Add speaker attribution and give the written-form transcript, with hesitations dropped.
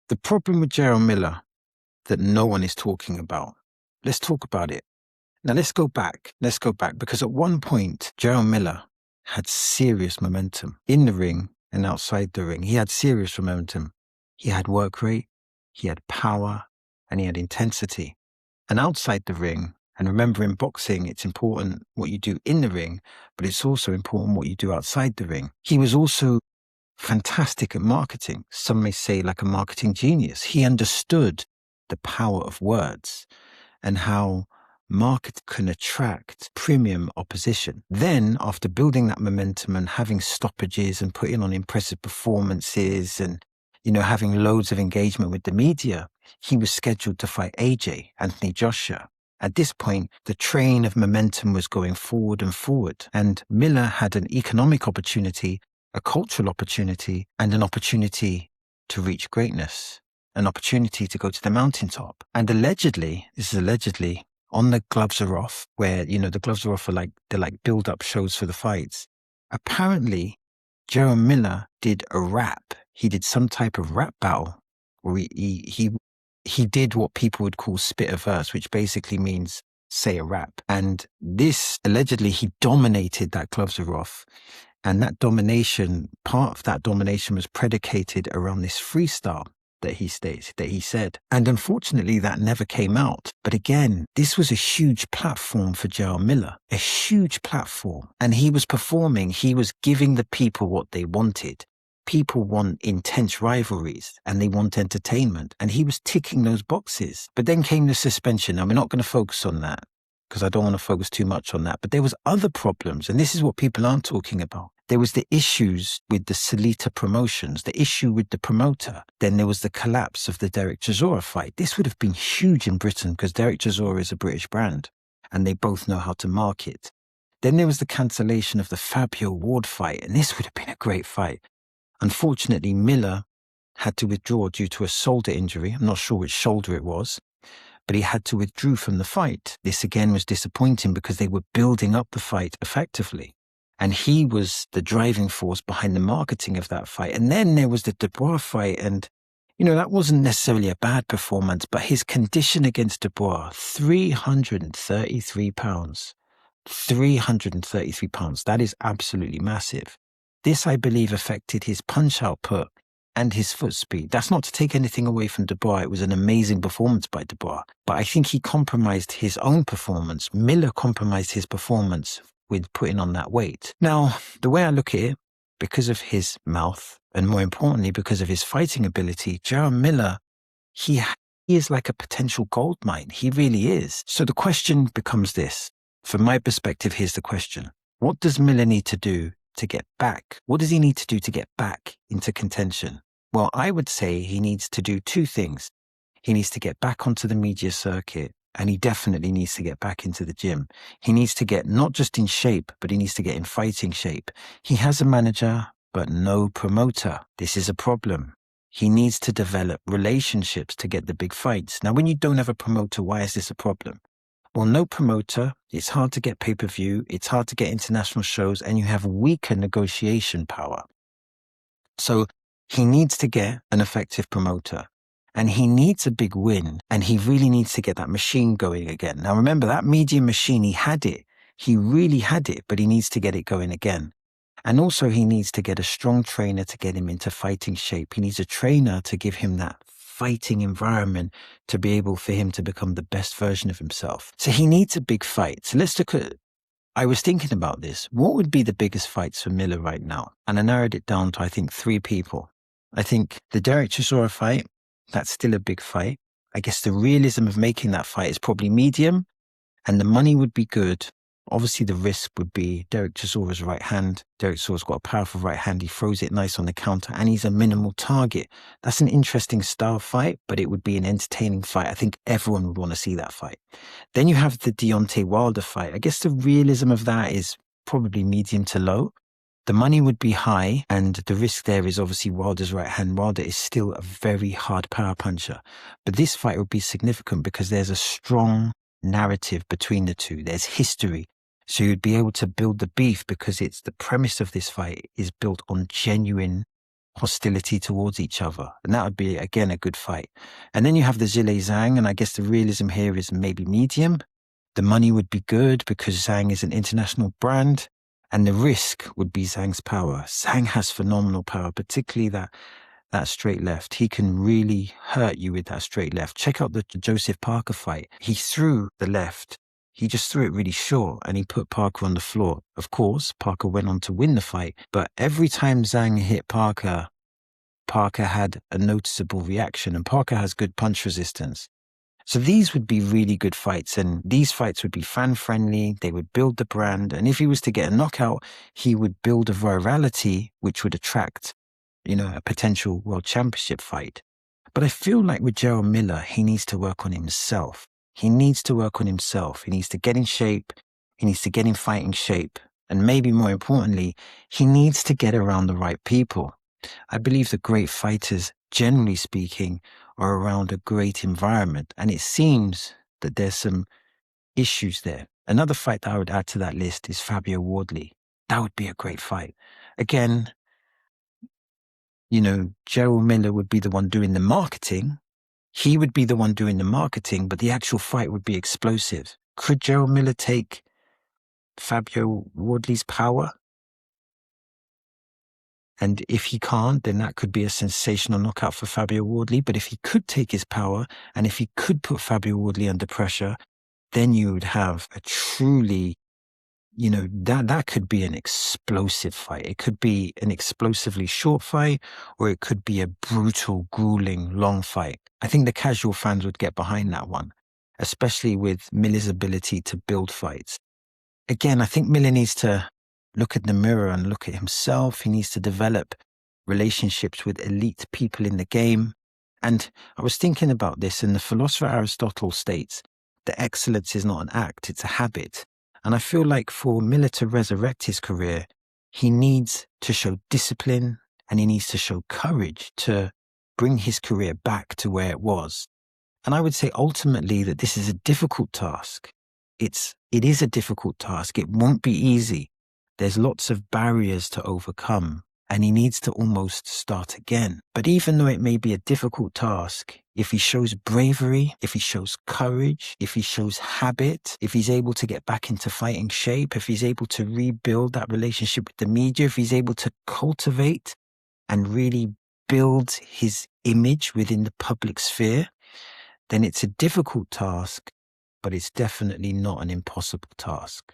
Speaker 1: The problem with Jarrell Miller that no one is talking about. Let's talk about it. Now let's go back. Because at one point, Jarrell Miller had serious momentum in the ring and outside the ring. He had serious momentum. He had work rate, he had power, and he had intensity. And outside the ring, and remember in boxing, it's important what you do in the ring, but it's also important what you do outside the ring. He was also fantastic at marketing. Some may say like a marketing genius. He understood the power of words and how market can attract premium opposition. Then, after building that momentum and having stoppages and putting on impressive performances and, having loads of engagement with the media, he was scheduled to fight AJ, Anthony Joshua. At this point, the train of momentum was going forward and forward, and Miller had an economic opportunity, a cultural opportunity, and an opportunity to reach greatness, an opportunity to go to the mountaintop. And allegedly, on the Gloves Are Off, where, the Gloves Are Off are they're like build-up shows for the fights. Apparently, Jarrell Miller did a rap. He did some type of rap battle, or he did what people would call spit a verse, which basically means say a rap. And this, allegedly, he dominated that Gloves Are Off. And that domination, part of that domination was predicated around this freestyle that he said. And unfortunately, that never came out. But again, this was a huge platform for Jarrell Miller, a huge platform. And he was performing, he was giving the people what they wanted. People want intense rivalries and they want entertainment. And he was ticking those boxes. But then came the suspension. Now, we're not going to focus on that because I don't want to focus too much on that. But there was other problems. And this is what people aren't talking about. There was the issues with the Salita Promotions, the issue with the promoter. Then there was the collapse of the Derek Chisora fight. This would have been huge in Britain because Derek Chisora is a British brand and they both know how to market. Then there was the cancellation of the Fabio Ward fight, and this would have been a great fight. Unfortunately, Miller had to withdraw due to a shoulder injury. I'm not sure which shoulder it was, but he had to withdraw from the fight. This again was disappointing because they were building up the fight effectively. And he was the driving force behind the marketing of that fight. And then there was the Dubois fight. And, that wasn't necessarily a bad performance, but his condition against Dubois, 333 pounds. 333 pounds. That is absolutely massive. This, I believe, affected his punch output and his foot speed. That's not to take anything away from Dubois. It was an amazing performance by Dubois. But I think he compromised his own performance. Miller compromised his performance with putting on that weight. Now, the way I look at it, because of his mouth, and more importantly, because of his fighting ability, Jarrell Miller, he is like a potential gold mine. He really is. So the question becomes this. From my perspective, here's the question. What does Miller need to do to get back? What does he need to do to get back into contention? Well, I would say he needs to do two things. He needs to get back onto the media circuit, and he definitely needs to get back into the gym. He needs to get not just in shape, but he needs to get in fighting shape. He has a manager, but no promoter. This is a problem. He needs to develop relationships to get the big fights. Now, when you don't have a promoter, why is this a problem? Well, no promoter, it's hard to get pay-per-view, it's hard to get international shows, and you have weaker negotiation power. So he needs to get an effective promoter. And he needs a big win, and he really needs to get that machine going again. Now, remember, that media machine, he had it. He really had it, but he needs to get it going again. And also, he needs to get a strong trainer to get him into fighting shape. He needs a trainer to give him that fighting environment to be able for him to become the best version of himself. So he needs a big fight. So let's look at, I was thinking about this. What would be the biggest fights for Miller right now? And I narrowed it down to, I think, 3 people. I think the Derek Chisora fight, that's still a big fight. I guess the realism of making that fight is probably medium, and the money would be good. Obviously, the risk would be Derek Chisora's right hand. Derek Chisora's got a powerful right hand. He throws it nice on the counter, and he's a minimal target. That's an interesting style fight, but it would be an entertaining fight. I think everyone would want to see that fight. Then you have the Deontay Wilder fight. I guess the realism of that is probably medium to low. The money would be high, and the risk there is obviously Wilder's right hand. Wilder is still a very hard power puncher. But this fight would be significant because there's a strong narrative between the two. There's history. So you'd be able to build the beef because it's the premise of this fight is built on genuine hostility towards each other. And that would be, again, a good fight. And then you have the Zhile Zhang, and I guess the realism here is maybe medium. The money would be good because Zhang is an international brand, and the risk would be Zhang's power. Zhang has phenomenal power, particularly that straight left. He can really hurt you with that straight left. Check out the Joseph Parker fight. He threw the left. He just threw it really short and he put Parker on the floor. Of course, Parker went on to win the fight, but every time Zhang hit Parker, Parker had a noticeable reaction, and Parker has good punch resistance. So these would be really good fights, and these fights would be fan-friendly. They would build the brand, and if he was to get a knockout, he would build a virality which would attract, a potential world championship fight. But I feel like with Jarrell Miller, he needs to work on himself. He needs to work on himself. He needs to get in shape. He needs to get in fighting shape. And maybe more importantly, he needs to get around the right people. I believe the great fighters, generally speaking, are around a great environment. And it seems that there's some issues there. Another fight that I would add to that list is Fabio Wardley. That would be a great fight. Again, Jarrell Miller would be the one doing the marketing. He would be the one doing the marketing, but the actual fight would be explosive. Could Jarrell Miller take Fabio Wardley's power? And if he can't, then that could be a sensational knockout for Fabio Wardley. But if he could take his power, and if he could put Fabio Wardley under pressure, then you would have a truly, that could be an explosive fight. It could be an explosively short fight, or it could be a brutal, grueling, long fight. I think the casual fans would get behind that one, especially with Miller's ability to build fights. Again, I think Miller needs to look at the mirror and look at himself. He needs to develop relationships with elite people in the game. And I was thinking about this, and the philosopher Aristotle states that excellence is not an act, it's a habit. And I feel like for Miller to resurrect his career, he needs to show discipline and he needs to show courage to bring his career back to where it was. And I would say ultimately that this is a difficult task. It is a difficult task. It won't be easy. There's lots of barriers to overcome, and he needs to almost start again. But even though it may be a difficult task, if he shows bravery, if he shows courage, if he shows habit, if he's able to get back into fighting shape, if he's able to rebuild that relationship with the media, if he's able to cultivate and really build his image within the public sphere, then it's a difficult task, but it's definitely not an impossible task.